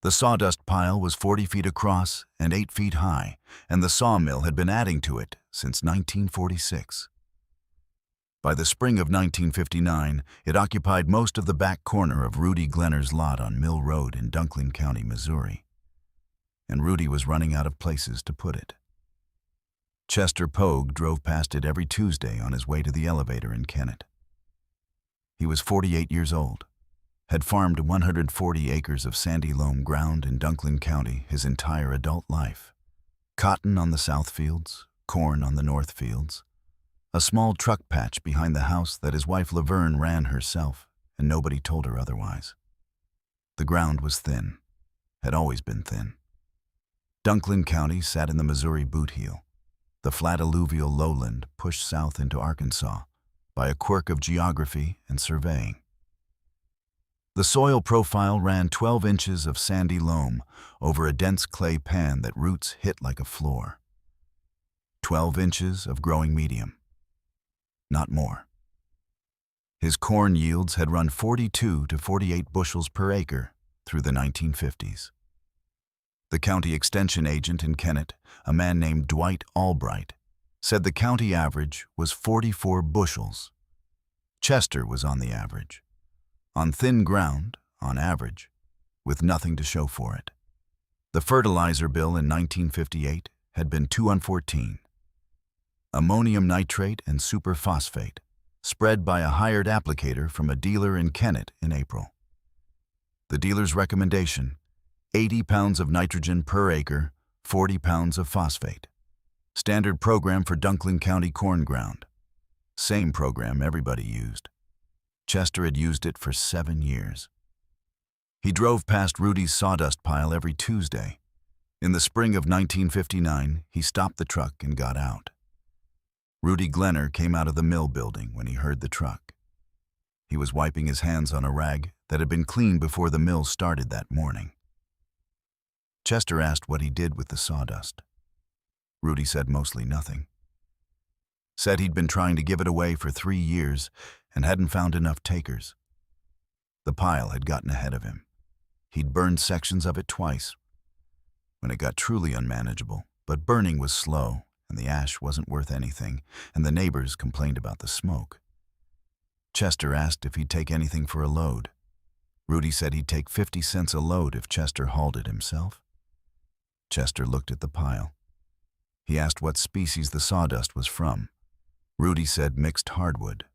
The sawdust pile was 40 feet across and 8 feet high, and the sawmill had been adding to it since 1946. By the spring of 1959, it occupied most of the back corner of Rudy Glenner's lot on Mill Road in Dunklin County, Missouri. And Rudy was running out of places to put it. Chester Pogue drove past it every Tuesday on his way to the elevator in Kennett. He was 48 years old, had farmed 140 acres of sandy loam ground in Dunklin County his entire adult life. Cotton on the south fields, corn on the north fields, a small truck patch behind the house that his wife Laverne ran herself, and nobody told her otherwise. The ground was thin, had always been thin. Dunklin County sat in the Missouri boot heel, the flat alluvial lowland pushed south into Arkansas by a quirk of geography and surveying. The soil profile ran 12 inches of sandy loam over a dense clay pan that roots hit like a floor. 12 inches of growing medium. Not more. His corn yields had run 42 to 48 bushels per acre through the 1950s. The county extension agent in Kennett, a man named Dwight Albright, said the county average was 44 bushels. Chester was on the average. On thin ground, on average, with nothing to show for it. The fertilizer bill in 1958 had been 214. Ammonium nitrate and superphosphate, spread by a hired applicator from a dealer in Kennett in April. The dealer's recommendation, 80 pounds of nitrogen per acre, 40 pounds of phosphate. Standard program for Dunklin County corn ground. Same program everybody used. Chester had used it for 7 years. He drove past Rudy's sawdust pile every Tuesday. In the spring of 1959, he stopped the truck and got out. Rudy Glenner came out of the mill building when he heard the truck. He was wiping his hands on a rag that had been cleaned before the mill started that morning. Chester asked what he did with the sawdust. Rudy said mostly nothing. Said he'd been trying to give it away for 3 years and hadn't found enough takers. The pile had gotten ahead of him. He'd burned sections of it twice. When it got truly unmanageable, but burning was slow, and the ash wasn't worth anything, and the neighbors complained about the smoke. Chester asked if he'd take anything for a load. Rudy said he'd take 50 cents a load if Chester hauled it himself. Chester looked at the pile. He asked what species the sawdust was from. Rudy said mixed hardwood.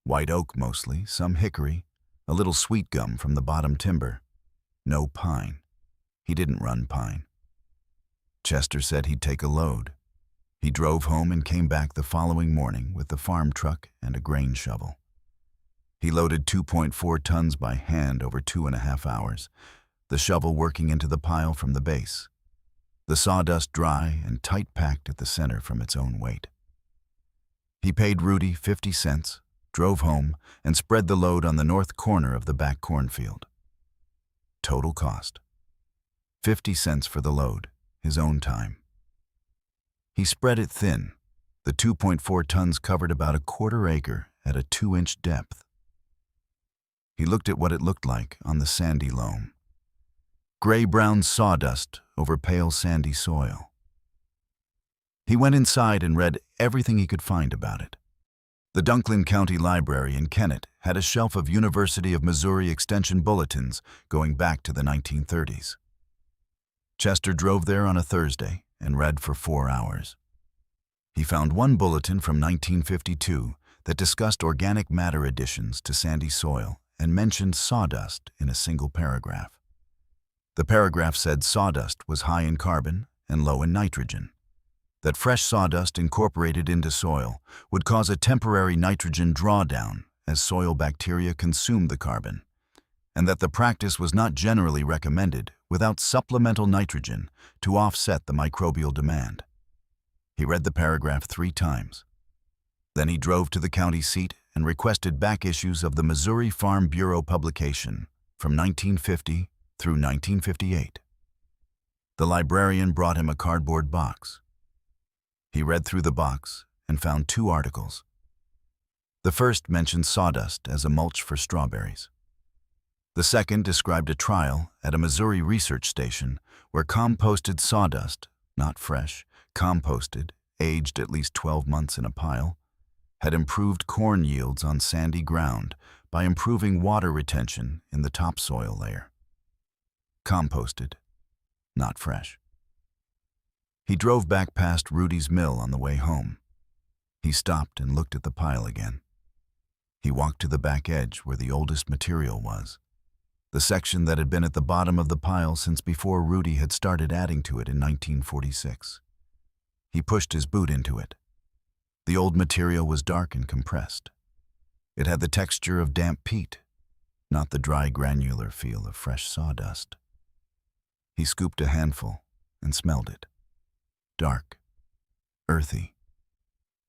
White oak mostly, some hickory, a little sweet gum from the bottom timber. No pine. He didn't run pine. Chester said he'd take a load. He drove home and came back the following morning with the farm truck and a grain shovel. He loaded 2.4 tons by hand over 2.5 hours, the shovel working into the pile from the base. The sawdust dry and tight-packed at the center from its own weight. He paid Rudy 50 cents, drove home, and spread the load on the north corner of the back cornfield. Total cost: 50 cents for the load, his own time. He spread it thin. The 2.4 tons covered about a quarter acre at a 2-inch depth. He looked at what it looked like on the sandy loam. Gray-brown sawdust over pale sandy soil. He went inside and read everything he could find about it. The Dunklin County Library in Kennett had a shelf of University of Missouri Extension bulletins going back to the 1930s. Chester drove there on a Thursday and read for 4 hours. He found one bulletin from 1952 that discussed organic matter additions to sandy soil and mentioned sawdust in a single paragraph. The paragraph said sawdust was high in carbon and low in nitrogen, that fresh sawdust incorporated into soil would cause a temporary nitrogen drawdown as soil bacteria consumed the carbon, and that the practice was not generally recommended without supplemental nitrogen to offset the microbial demand. He read the paragraph 3 times. Then he drove to the county seat and requested back issues of the Missouri Farm Bureau publication from 1950 through 1958. The librarian brought him a cardboard box. He read through the box and found 2 articles. The first mentioned sawdust as a mulch for strawberries. The second described a trial at a Missouri research station where composted sawdust, not fresh, composted, aged at least 12 months in a pile, had improved corn yields on sandy ground by improving water retention in the topsoil layer. Composted, not fresh. He drove back past Rudy's mill on the way home. He stopped and looked at the pile again. He walked to the back edge where the oldest material was, the section that had been at the bottom of the pile since before Rudy had started adding to it in 1946. He pushed his boot into it. The old material was dark and compressed. It had the texture of damp peat, not the dry granular feel of fresh sawdust. He scooped a handful and smelled it. Dark, earthy,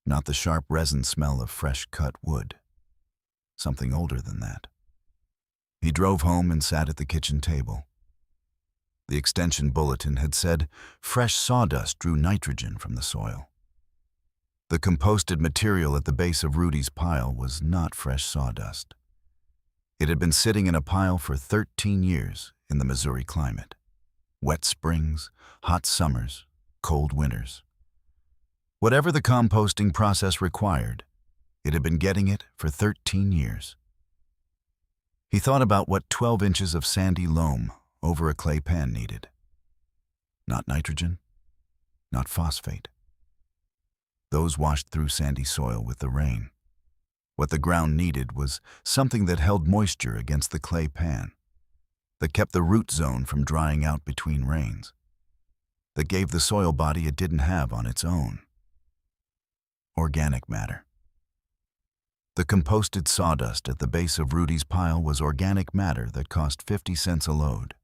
not the sharp resin smell of fresh cut wood. Something older than that. He drove home and sat at the kitchen table. The extension bulletin had said fresh sawdust drew nitrogen from the soil. The composted material at the base of Rudy's pile was not fresh sawdust. It had been sitting in a pile for 13 years in the Missouri climate. Wet springs, hot summers, cold winters. Whatever the composting process required, it had been getting it for 13 years. He thought about what 12 inches of sandy loam over a clay pan needed. Not nitrogen, not phosphate. Those washed through sandy soil with the rain. What the ground needed was something that held moisture against the clay pan, that kept the root zone from drying out between rains, that gave the soil body it didn't have on its own. Organic matter. The composted sawdust at the base of Rudy's pile was organic matter that cost 50 cents a load.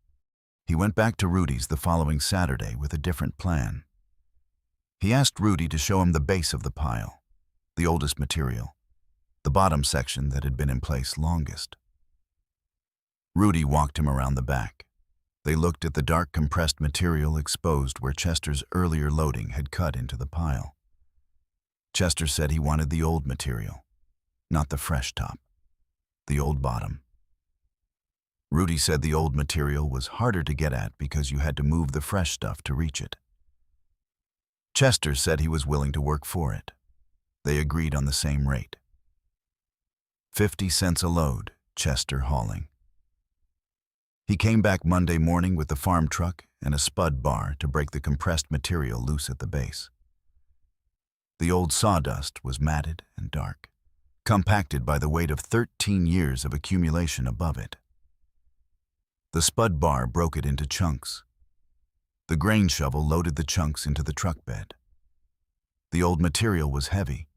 He went back to Rudy's the following Saturday with a different plan. He asked Rudy to show him the base of the pile, the oldest material, the bottom section that had been in place longest. Rudy walked him around the back. They looked at the dark compressed material exposed where Chester's earlier loading had cut into the pile. Chester said he wanted the old material, not the fresh top, the old bottom. Rudy said the old material was harder to get at because you had to move the fresh stuff to reach it. Chester said he was willing to work for it. They agreed on the same rate. 50 cents a load, Chester hauling. He came back Monday morning with the farm truck and a spud bar to break the compressed material loose at the base. The old sawdust was matted and dark, compacted by the weight of 13 years of accumulation above it. The spud bar broke it into chunks. The grain shovel loaded the chunks into the truck bed. The old material was heavy,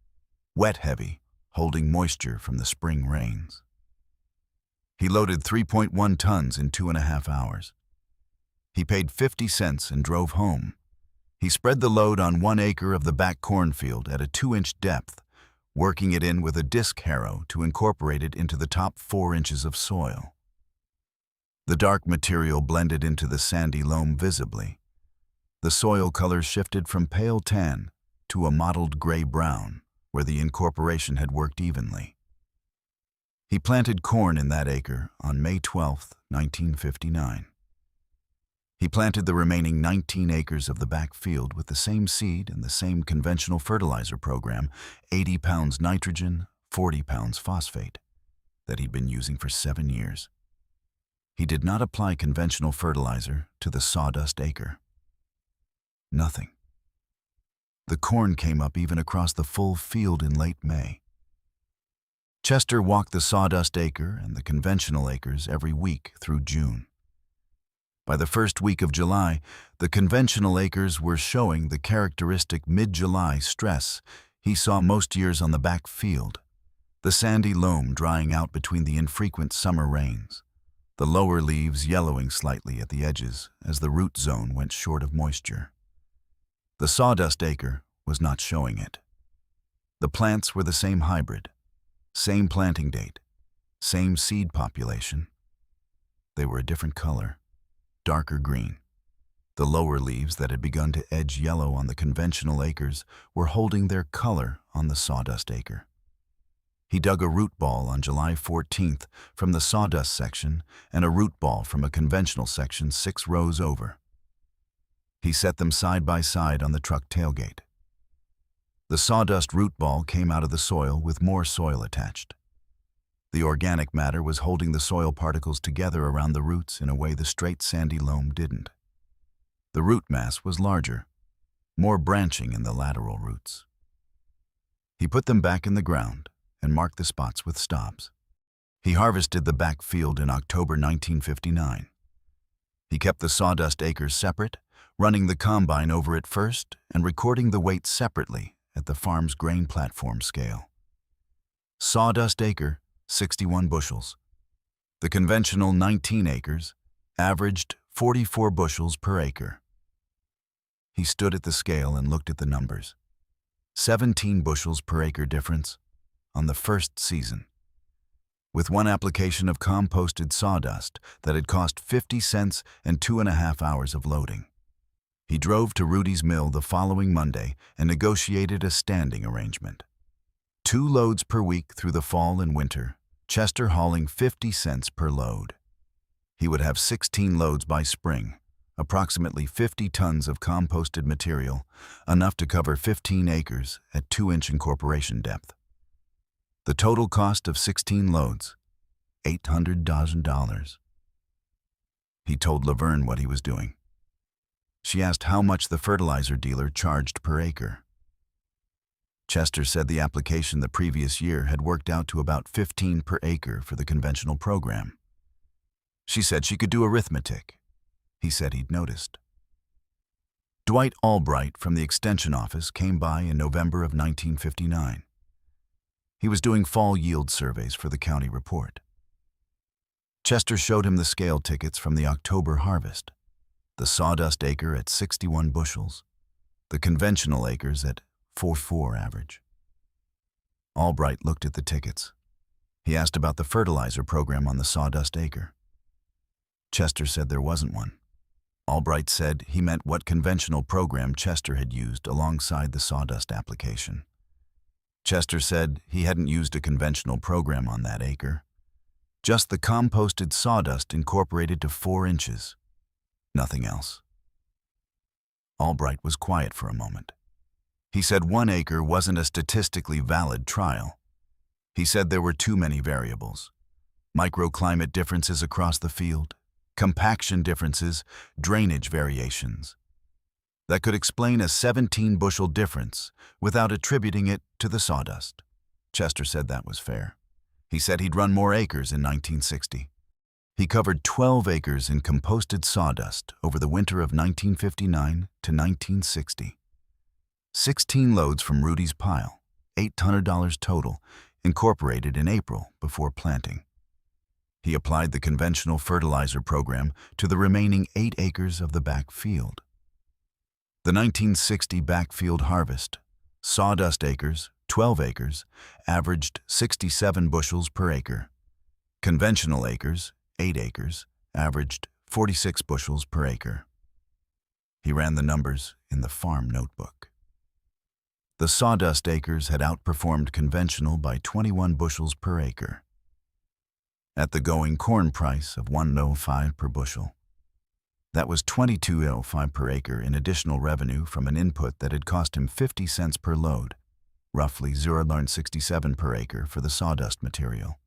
wet heavy, holding moisture from the spring rains. He loaded 3.1 tons in 2.5 hours. He paid 50 cents and drove home. He spread the load on 1 acre of the back cornfield at a 2-inch depth, working it in with a disc harrow to incorporate it into the top 4 inches of soil. The dark material blended into the sandy loam visibly. The soil color shifted from pale tan to a mottled gray-brown, where the incorporation had worked evenly. He planted corn in that acre on May 12, 1959. He planted the remaining 19 acres of the back field with the same seed and the same conventional fertilizer program, 80 pounds nitrogen, 40 pounds phosphate, that he'd been using for 7 years. He did not apply conventional fertilizer to the sawdust acre. Nothing. The corn came up even across the full field in late May. Chester walked the sawdust acre and the conventional acres every week through June. By the first week of July, the conventional acres were showing the characteristic mid-July stress he saw most years on the back field, the sandy loam drying out between the infrequent summer rains, the lower leaves yellowing slightly at the edges as the root zone went short of moisture. The sawdust acre was not showing it. The plants were the same hybrid, same planting date, same seed population. They were a different color, darker green. The lower leaves that had begun to edge yellow on the conventional acres were holding their color on the sawdust acre. He dug a root ball on July 14th from the Sawdust section and a root ball from a conventional section 6 rows over. He set them side by side on the truck tailgate. The Sawdust root ball came out of the soil with more soil attached. The organic matter was holding the soil particles together around the roots in a way the straight sandy loam didn't. The root mass was larger, more branching in the lateral roots. He put them back in the ground and marked the spots with stobs. He harvested the back field in October 1959. He kept the sawdust acres separate, running the combine over it first and recording the weight separately at the farm's grain platform scale. Sawdust acre, 61 bushels. The conventional 19 acres averaged 44 bushels per acre. He stood at the scale and looked at the numbers. 17 bushels per acre difference on the first season. With one application of composted sawdust that had cost 50 cents and 2.5 hours of loading. He drove to Rudy's mill the following Monday and negotiated a standing arrangement. 2 loads per week through the fall and winter, Chester hauling 50 cents per load. He would have 16 loads by spring, approximately 50 tons of composted material, enough to cover 15 acres at 2-inch incorporation depth. The total cost of 16 loads, $800,000. He told Laverne what he was doing. She asked how much the fertilizer dealer charged per acre. Chester said the application the previous year had worked out to about 15 per acre for the conventional program. She said she could do arithmetic. He said he'd noticed. Dwight Albright from the Extension Office came by in November of 1959. He was doing fall yield surveys for the county report. Chester showed him the scale tickets from the October harvest. The sawdust acre at 61 bushels, the conventional acres at 44 average. Albright looked at the tickets. He asked about the fertilizer program on the sawdust acre. Chester said there wasn't one. Albright said he meant what conventional program Chester had used alongside the sawdust application. Chester said he hadn't used a conventional program on that acre. Just the composted sawdust incorporated to 4 inches. Nothing else. Albright was quiet for a moment. He said 1 acre wasn't a statistically valid trial. He said there were too many variables. Microclimate differences across the field, compaction differences, drainage variations. That could explain a 17-bushel difference without attributing it to the sawdust. Chester said that was fair. He said he'd run more acres in 1960. He covered 12 acres in composted sawdust over the winter of 1959 to 1960. 16 loads from Rudy's pile, $800 total, incorporated in April before planting. He applied the conventional fertilizer program to the remaining 8 acres of the back field. The 1960 backfield harvest, sawdust acres, 12 acres, averaged 67 bushels per acre. Conventional acres, 8 acres, averaged 46 bushels per acre. He ran the numbers in the farm notebook. The sawdust acres had outperformed conventional by 21 bushels per acre. At the going corn price of $1.05 per bushel. That was $22.05 per acre in additional revenue from an input that had cost him 50 cents per load, roughly $0.67 per acre for the sawdust material,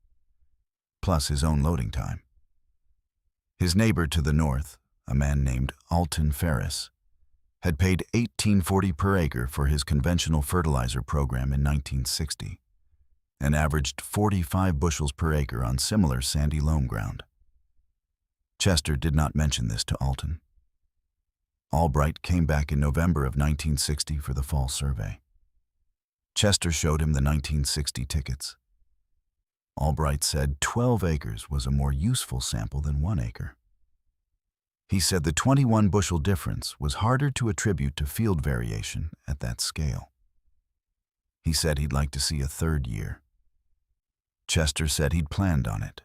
plus his own loading time. His neighbor to the north, a man named Alton Ferris, had paid $18.40 per acre for his conventional fertilizer program in 1960 and averaged 45 bushels per acre on similar sandy loam ground. Chester did not mention this to Alton. Albright came back in November of 1960 for the fall survey. Chester showed him the 1960 tickets. Albright said 12 acres was a more useful sample than 1 acre. He said the 21 bushel difference was harder to attribute to field variation at that scale. He said he'd like to see a 3rd year. Chester said he'd planned on it.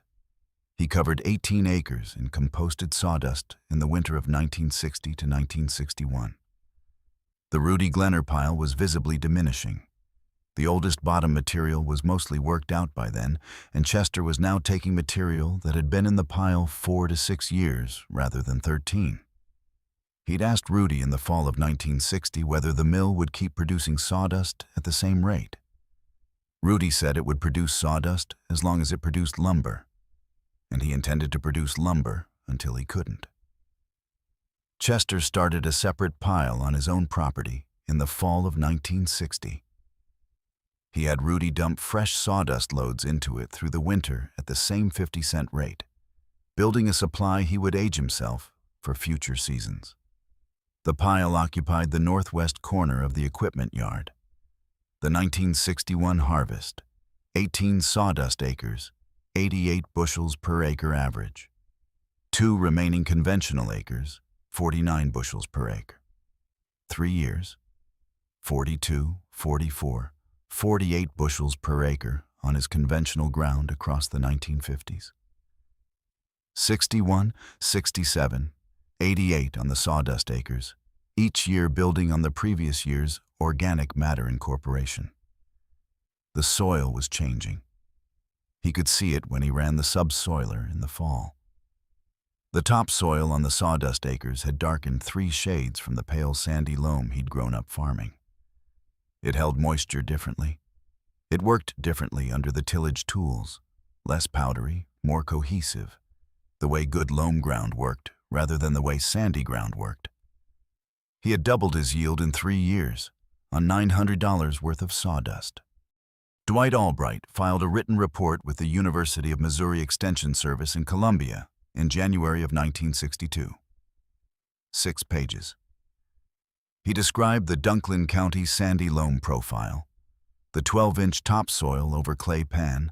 He covered 18 acres in composted sawdust in the winter of 1960 to 1961. The Rudy Glenner pile was visibly diminishing. The oldest bottom material was mostly worked out by then, and Chester was now taking material that had been in the pile 4 to 6 years rather than 13. He'd asked Rudy in the fall of 1960 whether the mill would keep producing sawdust at the same rate. Rudy said it would produce sawdust as long as it produced lumber, and he intended to produce lumber until he couldn't. Chester started a separate pile on his own property in the fall of 1960. He had Rudy dump fresh sawdust loads into it through the winter at the same 50-cent rate, building a supply he would age himself for future seasons. The pile occupied the northwest corner of the equipment yard. The 1961 harvest, 18 sawdust acres, 88 bushels per acre average. 2 remaining conventional acres, 49 bushels per acre. 3 years, 42, 44, 48 bushels per acre on his conventional ground across the 1950s. 61, 67, 88 on the sawdust acres, each year building on the previous year's organic matter incorporation. The soil was changing. He could see it when he ran the subsoiler in the fall. The topsoil on the sawdust acres had darkened 3 shades from the pale sandy loam he'd grown up farming. It held moisture differently. It worked differently under the tillage tools, less powdery, more cohesive, the way good loam ground worked rather than the way sandy ground worked. He had doubled his yield in 3 years on $900 worth of sawdust. Dwight Albright filed a written report with the University of Missouri Extension Service in Columbia in January of 1962. 6 pages. He described the Dunklin County sandy loam profile, the 12-inch topsoil over clay pan,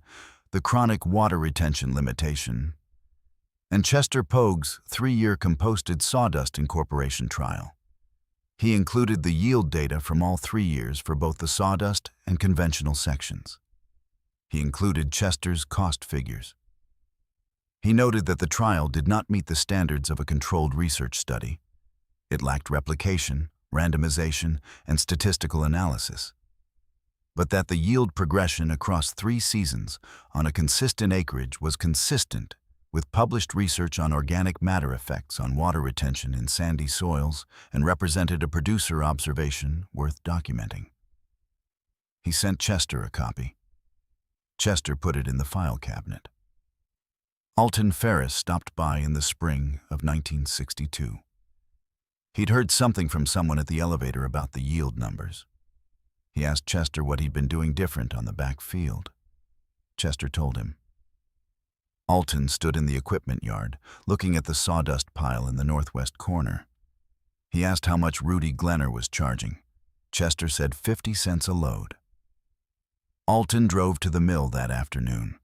the chronic water retention limitation, and Chester Pogue's 3-year composted sawdust incorporation trial. He included the yield data from all 3 years for both the sawdust and conventional sections. He included Chester's cost figures. He noted that the trial did not meet the standards of a controlled research study. It lacked replication, randomization, and statistical analysis, but that the yield progression across 3 seasons on a consistent acreage was consistent with published research on organic matter effects on water retention in sandy soils and represented a producer observation worth documenting. He sent Chester a copy. Chester put it in the file cabinet. Alton Ferris stopped by in the spring of 1962. He'd heard something from someone at the elevator about the yield numbers. He asked Chester what he'd been doing different on the back field. Chester told him. Alton stood in the equipment yard, looking at the sawdust pile in the northwest corner. He asked how much Rudy Glenner was charging. Chester said 50 cents a load. Alton drove to the mill that afternoon.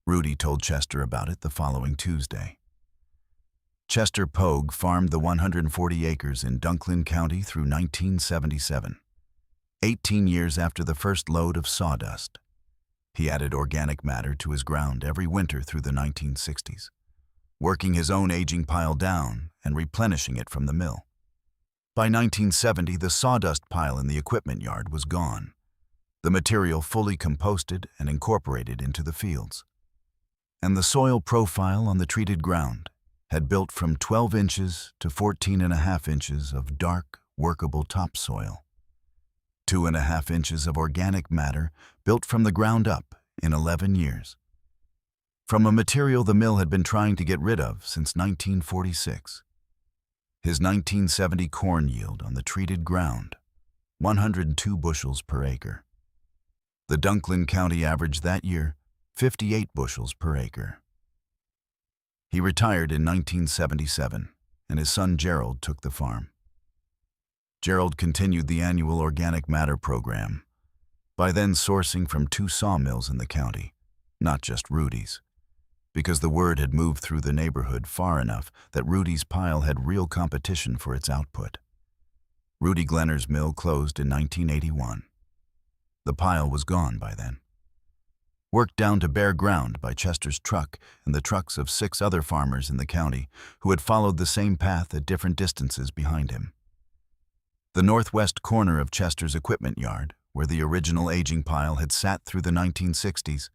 Rudy told Chester about it the following Tuesday. Chester Pogue farmed the 140 acres in Dunklin County through 1977, 18 years after the first load of sawdust. He added organic matter to his ground every winter through the 1960s, working his own aging pile down and replenishing it from the mill. By 1970, the sawdust pile in the equipment yard was gone, the material fully composted and incorporated into the fields. And the soil profile on the treated ground had built from 12 inches to 14.5 inches of dark, workable topsoil. 2.5 inches of organic matter built from the ground up in 11 years. From a material the mill had been trying to get rid of since 1946. His 1970 corn yield on the treated ground, 102 bushels per acre. The Dunklin County average that year, 58 bushels per acre. He retired in 1977, and his son Gerald took the farm. Gerald continued the annual organic matter program, by then sourcing from 2 sawmills in the county, not just Rudy's, because the word had moved through the neighborhood far enough that Rudy's pile had real competition for its output. Rudy Glenner's mill closed in 1981. The pile was gone by then. Worked down to bare ground by Chester's truck and the trucks of 6 other farmers in the county who had followed the same path at different distances behind him. The northwest corner of Chester's equipment yard, where the original aging pile had sat through the 1960s,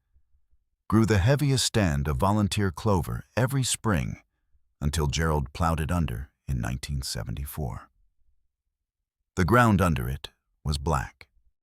grew the heaviest stand of volunteer clover every spring until Gerald plowed it under in 1974. The ground under it was black,